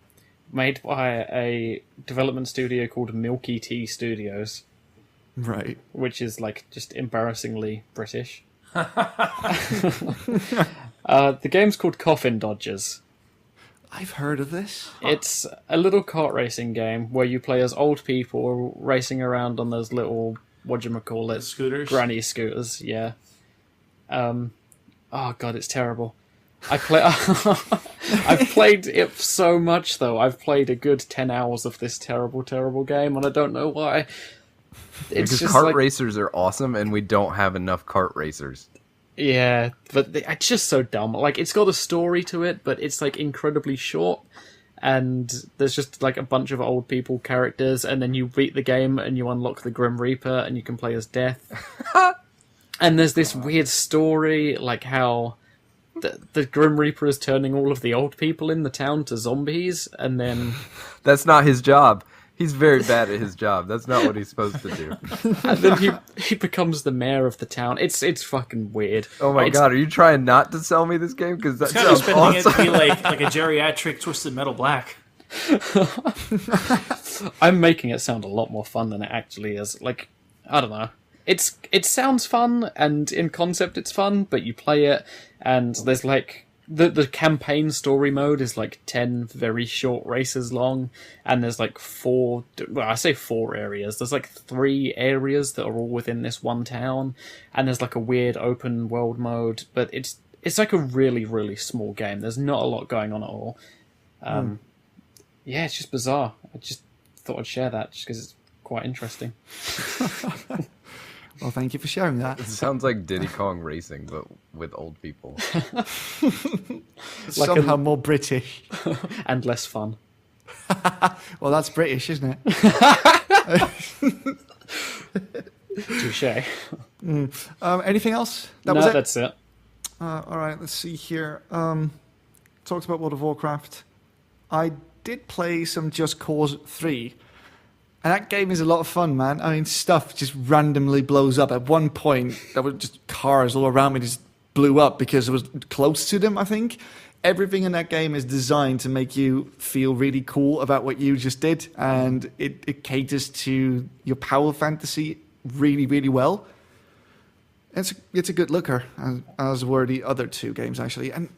made by a development studio called Milky Tea Studios. Right. Which is like just embarrassingly British. The game's called Coffin Dodgers. I've heard of this. It's a little kart racing game where you play as old people racing around on those little, whatchamacallit, scooters? Granny scooters, yeah. Oh god, it's terrible. I've played it so much though. I've played a good 10 hours of this terrible, terrible game, and I don't know why. It's because just kart racers are awesome, and we don't have enough kart racers. Yeah, but it's just so dumb. Like, it's got a story to it, but it's like incredibly short, and there's just like a bunch of old people characters, and then you beat the game and you unlock the Grim Reaper and you can play as Death. And there's this weird story, like how the Grim Reaper is turning all of the old people in the town to zombies, and then... That's not his job. He's very bad at his job. That's not what he's supposed to do. And then he becomes the mayor of the town. It's fucking weird. Oh my god, are you trying not to sell me this game? Because that sounds awesome. It to be like a geriatric Twisted Metal Black. I'm making it sound a lot more fun than it actually is. Like, I don't know. It sounds fun, and in concept it's fun, but you play it, and there's like the campaign story mode is like 10 very short races long, and there's like 4, well, I say 4 areas. There's like 3 areas that are all within this one town, and there's like a weird open world mode, but it's like a really, really small game. There's not a lot going on at all. Yeah, it's just bizarre. I just thought I'd share that just because it's quite interesting. Well, thank you for sharing that. It sounds like Diddy Kong Racing, but with old people. Somehow more British. And less fun. Well, that's British, isn't it? Touché. Anything else? No, was it? that's it. All right, let's see here. Talked about World of Warcraft. I did play some Just Cause 3. And that game is a lot of fun, man. I mean, stuff just randomly blows up. At one point, there were just cars all around me just blew up because it was close to them, I think. Everything in that game is designed to make you feel really cool about what you just did. And it caters to your power fantasy really, really well. It's a good looker, as were the other 2 games, actually. And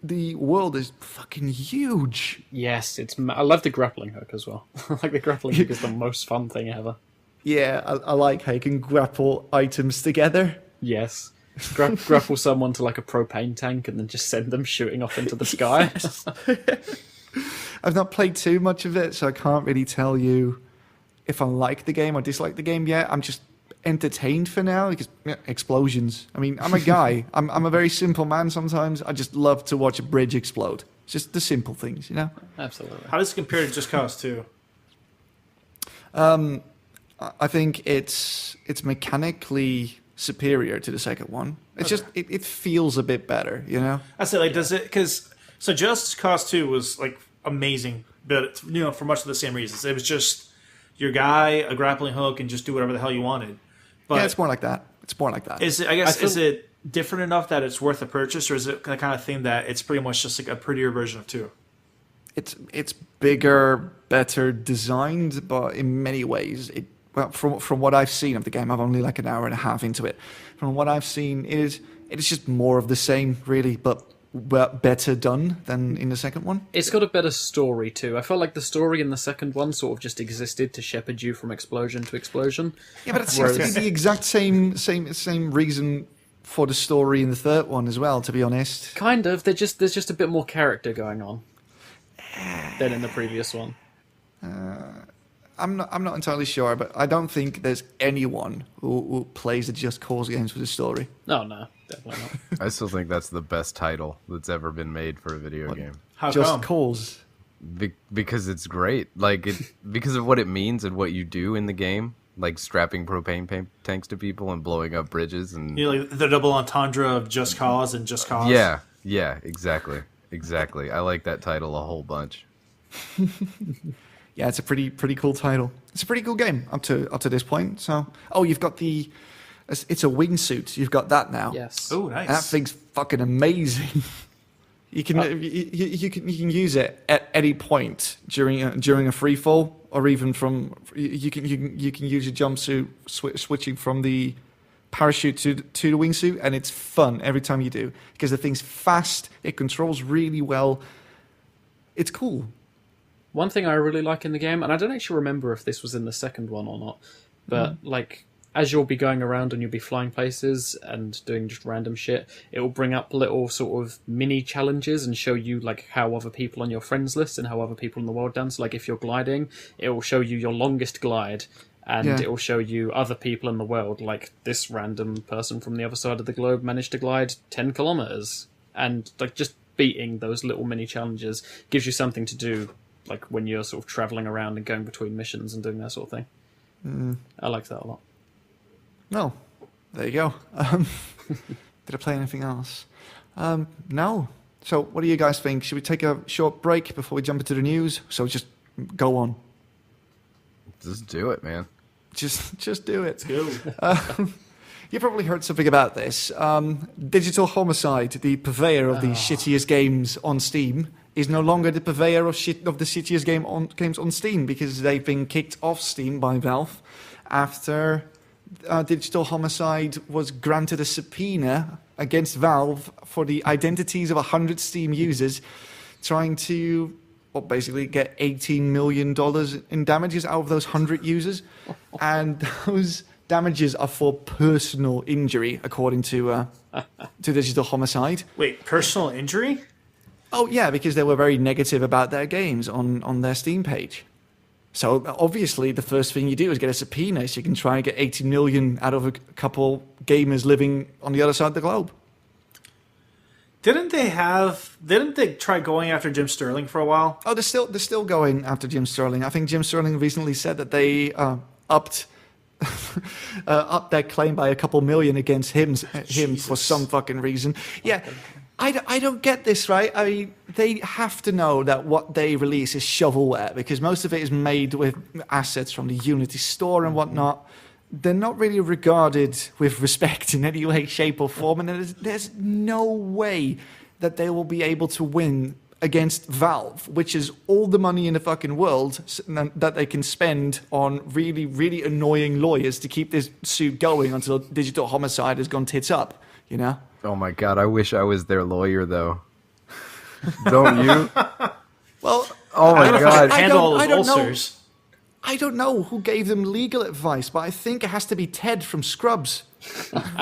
the world is fucking huge. Yes, I love the grappling hook as well. Like the grappling hook is the most fun thing ever. Yeah, I like how you can grapple items together. Yes. Grapple someone to like a propane tank and then just send them shooting off into the sky. I've not played too much of it, so I can't really tell you if I like the game or dislike the game yet. I'm just entertained for now because explosions. I mean, I'm a guy. I'm a very simple man sometimes. I just love to watch a bridge explode. It's just the simple things, you know? Absolutely. How does it compare to Just Cause 2? I think it's mechanically superior to the second one. It's just it feels a bit better, you know? I say, like, does it, because, so Just Cause 2 was, like, amazing, but, for much of the same reasons. It was just your guy, a grappling hook, and just do whatever the hell you wanted. But yeah, it's more like that. Is it, is it different enough that it's worth a purchase, or is it the kind of thing that it's pretty much just like a prettier version of 2? It's bigger, better designed, but in many ways, from what I've seen of the game, I'm only like an hour and a half into it. From what I've seen, it is just more of the same, really, but better done than in the second one. It's got a better story too. I felt like the story in the second one sort of just existed to shepherd you from explosion to explosion. Yeah, but it seems to be the exact same reason for the story in the third one as well, to be honest. Kind of. There's just a bit more character going on than in the previous one. I'm not entirely sure, but I don't think there's anyone who plays the Just Cause games for the story. No, definitely not. I still think that's the best title that's ever been made for a video game. How Just come? Cause. Because it's great. Like, because of what it means and what you do in the game. Like strapping propane tanks to people and blowing up bridges. And Like the double entendre of Just Cause and Just Cause. Yeah, exactly. I like that title a whole bunch. Yeah, it's a pretty cool title. It's a pretty cool game up to this point. So, you've got it's a wingsuit. You've got that now. Yes. Oh, nice. That thing's fucking amazing. You can you can use it at any point during a free fall, or even from you can use your jumpsuit switching from the parachute to the wingsuit, and it's fun every time you do because the thing's fast. It controls really well. It's cool. One thing I really like in the game, and I don't actually remember if this was in the second one or not, but like as you'll be going around and you'll be flying places and doing just random shit, it will bring up little sort of mini challenges and show you like how other people on your friends list and how other people in the world dance. Like if you're gliding, it will show you your longest glide, and it will show you other people in the world. Like this random person from the other side of the globe managed to glide 10 kilometers, and like just beating those little mini challenges gives you something to do. Like when you're sort of traveling around and going between missions and doing that sort of thing. I like that a lot. No, there you go. Did I play anything else? No. So what do you guys think? Should we take a short break before we jump into the news? So just go on. Just do it, man. Just do it. Let's go. You've probably heard something about this. Digital Homicide, the purveyor of the shittiest games on Steam, is no longer the purveyor of the shittiest games on Steam because they've been kicked off Steam by Valve after Digital Homicide was granted a subpoena against Valve for the identities of 100 Steam users, trying to basically get $18 million in damages out of those 100 users. And those damages are for personal injury, according to Digital Homicide. Wait, personal injury? Oh, yeah, because they were very negative about their games on their Steam page. So, obviously, the first thing you do is get a subpoena so you can try and get 80 million out of a couple gamers living on the other side of the globe. Didn't they try going after Jim Sterling for a while? Oh, they're still going after Jim Sterling. I think Jim Sterling recently said that they upped their claim by a couple million against him for some fucking reason. Yeah, I don't get this, right? I mean, they have to know that what they release is shovelware because most of it is made with assets from the Unity store and whatnot. They're not really regarded with respect in any way, shape, or form, and there's no way that they will be able to win against Valve, which is all the money in the fucking world that they can spend on really, really annoying lawyers to keep this suit going until Digital Homicide has gone tits up, you know? Oh my god, I wish I was their lawyer, though. Don't you? Well, oh my god. Handle all those ulcers. I don't know who gave them legal advice, but I think it has to be Ted from Scrubs.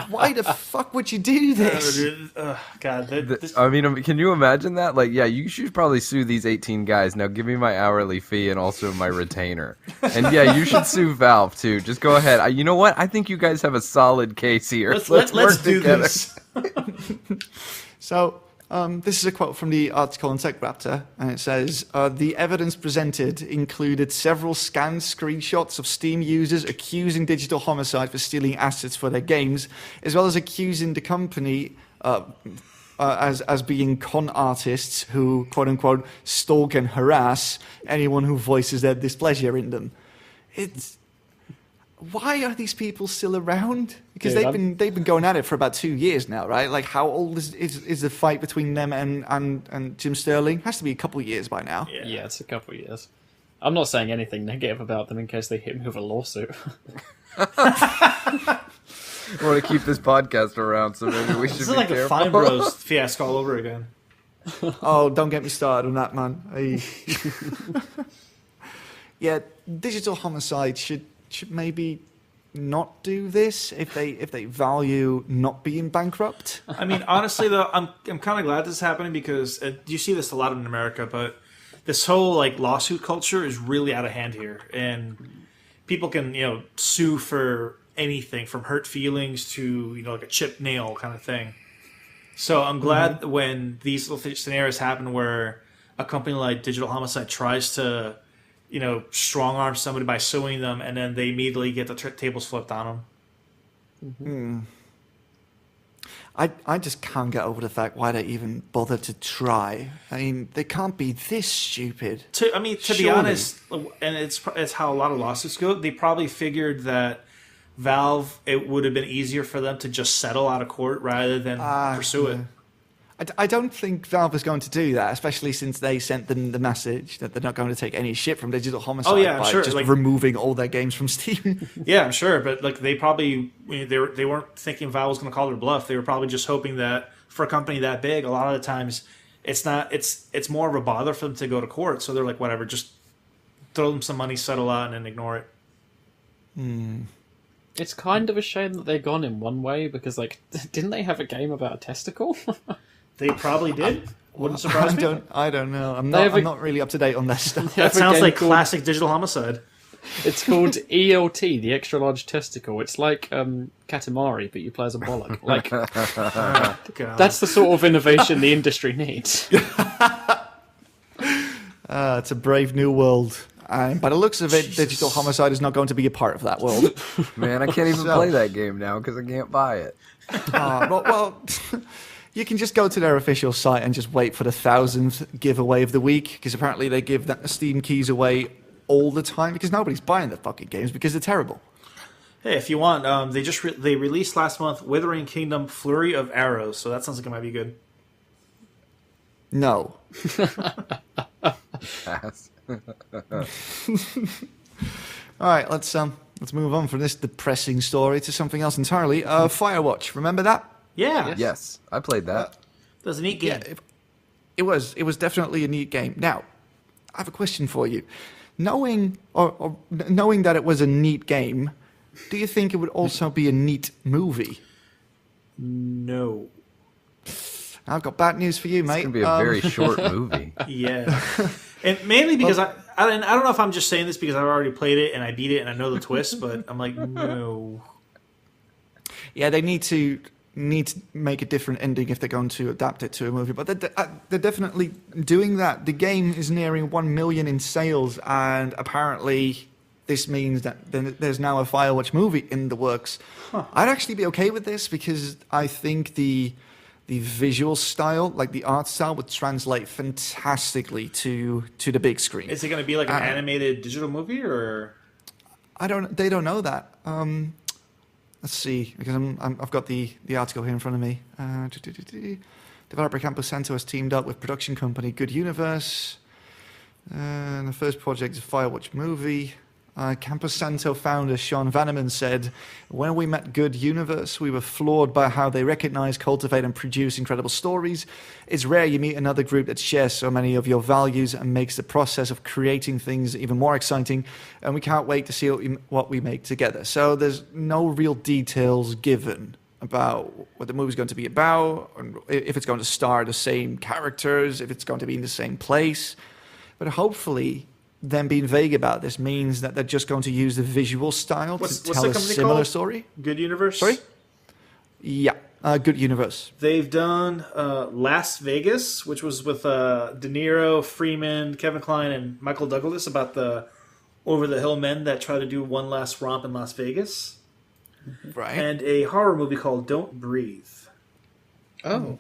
Why the fuck would you do this? God, I mean, can you imagine that? Like, yeah, you should probably sue these 18 guys. Now give me my hourly fee and also my retainer. And yeah, you should sue Valve too. Just go ahead. You know what? I think you guys have a solid case here. Let's do this. So, this is a quote from the article on TechRaptor, and it says, the evidence presented included several scanned screenshots of Steam users accusing Digital Homicide for stealing assets for their games, as well as accusing the company as being con artists who, quote-unquote, stalk and harass anyone who voices their displeasure in them. Why are these people still around? Because they've been going at it for about 2 years now, right? Like, how old is the fight between them and Jim Sterling? Has to be a couple of years by now. Yeah, it's a couple of years. I'm not saying anything negative about them in case they hit me with a lawsuit. I want to keep this podcast around, so maybe we should This be is like careful. a Fine Bros fiasco all over again. Oh, don't get me started on that, man. Yeah, Digital Homicide should maybe not do this if they value not being bankrupt. I mean, honestly, though, I'm kind of glad this is happening because you see this a lot in America, but this whole like lawsuit culture is really out of hand here, and people can sue for anything from hurt feelings to like a chipped nail kind of thing. So I'm glad when these little scenarios happen where a company like Digital Homicide tries to strong arm somebody by suing them, and then they immediately get the tables flipped on them. I just can't get over the fact why they even bother to try. I mean, they can't be this stupid. To be honest, and it's how a lot of lawsuits go. They probably figured that Valve, it would have been easier for them to just settle out of court rather than pursue it. I don't think Valve is going to do that, especially since they sent them the message that they're not going to take any shit from Digital Homicide by just removing all their games from Steam. Yeah, I'm sure, but they probably they weren't thinking Valve was going to call their bluff. They were probably just hoping that for a company that big, a lot of the times it's more of a bother for them to go to court. So they're like, whatever, just throw them some money, settle out, and then ignore it. It's kind of a shame that they're gone in one way because, didn't they have a game about a testicle? They probably did. Wouldn't surprise me. I don't know. I'm not really up to date on their stuff. That sounds like classic Digital Homicide. It's called ELT, the extra large testicle. It's like Katamari, but you play as a bollock. That's the sort of innovation the industry needs. It's a brave new world. By the looks of it, Digital Homicide is not going to be a part of that world. Man, I can't even play that game now because I can't buy it. Well, you can just go to their official site and just wait for the 1,000th giveaway of the week, because apparently they give Steam keys away all the time because nobody's buying the fucking games because they're terrible. Hey, if you want, they released last month Withering Kingdom Flurry of Arrows, so that sounds like it might be good. No. Pass. All right, let's move on from this depressing story to something else entirely. Firewatch, remember that? Yeah. Yes, I played that. That's a neat game. Yeah, it was definitely a neat game. Now, I have a question for you. Knowing that it was a neat game, do you think it would also be a neat movie? No. I've got bad news for you, mate. It's gonna be a very short movie. Yeah. And mainly because I don't know if I'm just saying this because I've already played it and I beat it and I know the twist, but I'm like, no. Yeah, they need to make a different ending if they're going to adapt it to a movie. But they're definitely doing that. The game is nearing 1 million in sales, and apparently this means that there's now a Firewatch movie in the works. Huh. I'd actually be okay with this because I think the visual style, like the art style, would translate fantastically to the big screen. Is it going to be like an animated digital movie, or? They don't know that. Let's see, because I've got the article here in front of me. Developer Campus Santo has teamed up with production company Good Universe. And the first project is a Firewatch movie. Campus Santo founder Sean Vanneman said, "When we met Good Universe, we were floored by how they recognize, cultivate, and produce incredible stories. It's rare you meet another group that shares so many of your values and makes the process of creating things even more exciting, and we can't wait to see what we make together." So there's no real details given about what the movie's going to be about, and if it's going to star the same characters, if it's going to be in the same place. But hopefully, them being vague about this means that they're just going to use the visual style to tell a similar story. Good Universe? Sorry? Yeah, Good Universe. They've done Las Vegas, which was with De Niro, Freeman, Kevin Kline, and Michael Douglas about the over-the-hill men that try to do one last romp in Las Vegas. Right. And a horror movie called Don't Breathe. Oh.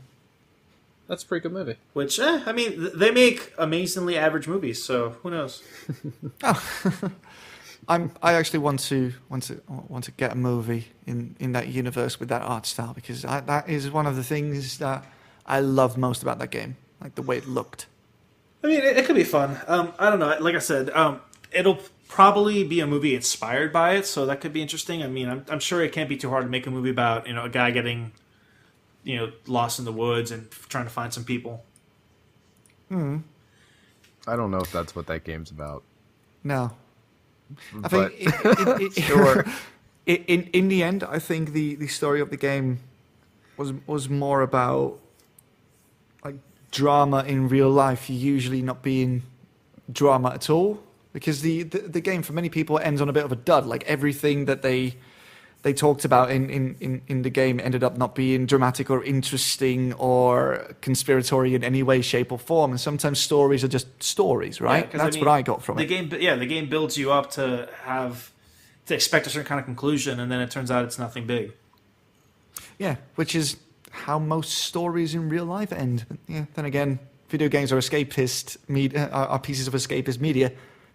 That's a pretty good movie. Which, I mean, they make amazingly average movies, so who knows? I actually want to get a movie in that universe with that art style, because that is one of the things that I loved most about that game, like the way it looked. I mean, it could be fun. I don't know. Like I said, it'll probably be a movie inspired by it, so that could be interesting. I mean, I'm sure it can't be too hard to make a movie about a guy getting lost in the woods and trying to find some people. I don't know if that's what that game's about. No. I think Sure. In the end, I think the story of the game was more about like drama in real life usually not being drama at all, because the game for many people ends on a bit of a dud. Like everything that they talked about in the game ended up not being dramatic or interesting or conspiratory in any way, shape, or form. And sometimes stories are just stories, right? Yeah, That's what I got from the it. Game, the game builds you up to expect a certain kind of conclusion, and then it turns out it's nothing big. Yeah, which is how most stories in real life end. But yeah, then again, video games are escapist media, are pieces of escapist media,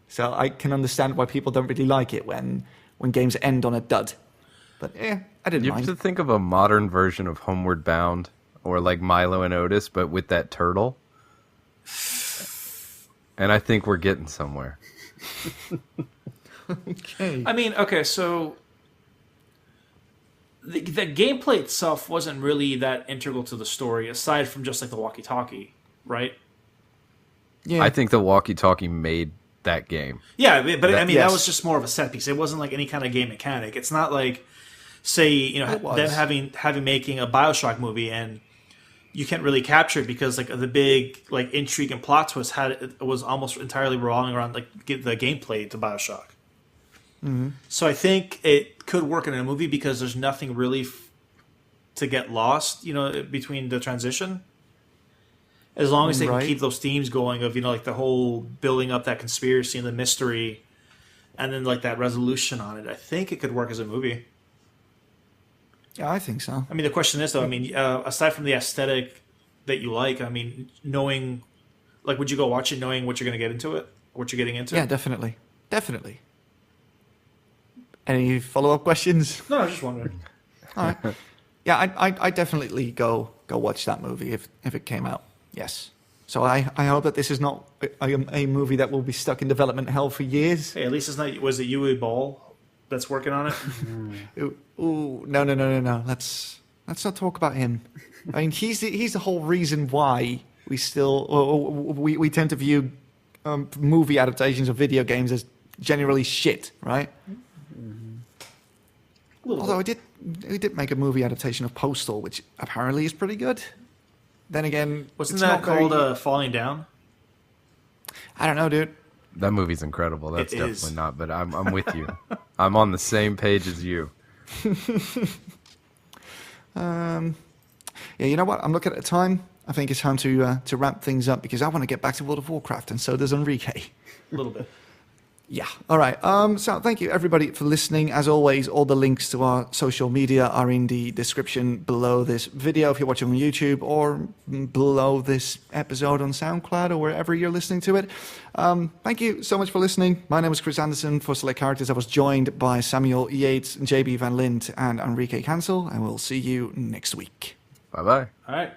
so I can understand why people don't really like it when games end on a dud. But yeah, I didn't You mind. have to think of a modern version of Homeward Bound, or like Milo and Otis, but with that turtle. And I think we're getting somewhere. Okay. I mean, okay, so the gameplay itself wasn't really that integral to the story, aside from just like the walkie-talkie, right? Yeah. I think the walkie-talkie made that game. Yeah, but I mean, yes. that was just more of a set piece. It wasn't like any kind of game mechanic. It's not like, say, them having making a BioShock movie and you can't really capture it because like the big like intrigue and plot twist was almost entirely revolving around like the gameplay to BioShock. Mm-hmm. So I think it could work in a movie because there's nothing really to get lost, between the transition. As long as they can keep those themes going of, like the whole building up that conspiracy and the mystery and then like that resolution on it, I think it could work as a movie. Yeah, I think so. I mean, the question is, though, aside from the aesthetic that you like, I mean, knowing, like, would you go watch it knowing what you're going to get into it? What you're getting into? Yeah, definitely. Definitely. Any follow-up questions? No, I was just wondering. All right. Yeah, I'd definitely go watch that movie if it came out. Yes. So I hope that this is not a movie that will be stuck in development hell for years. Hey, at least it's not. Was it Uwe Ball that's working on it? Ooh, no. Let's Let's not talk about him. I mean, he's the whole reason why we still we tend to view movie adaptations of video games as generally shit, right? Although he did make a movie adaptation of Postal, which apparently is pretty good. Then again, wasn't that called Falling Down? I don't know, dude. That movie's incredible. That's It definitely is. not, but I'm with you. I'm on the same page as you. Yeah, you know what? I'm looking at the time. I think it's time to wrap things up because I want to get back to World of Warcraft, and so does Enrique. A little bit. Yeah. All right. So thank you everybody for listening. As always, all the links to our social media are in the description below this video if you're watching on YouTube, or below this episode on Soundcloud or wherever you're listening to it. Thank you so much for listening. My name is Chris Anderson for Select Characters. I was joined by Samuel Yates, JB Van Lint, and Enrique Cancel, and we'll see you next week. Bye-bye. All right.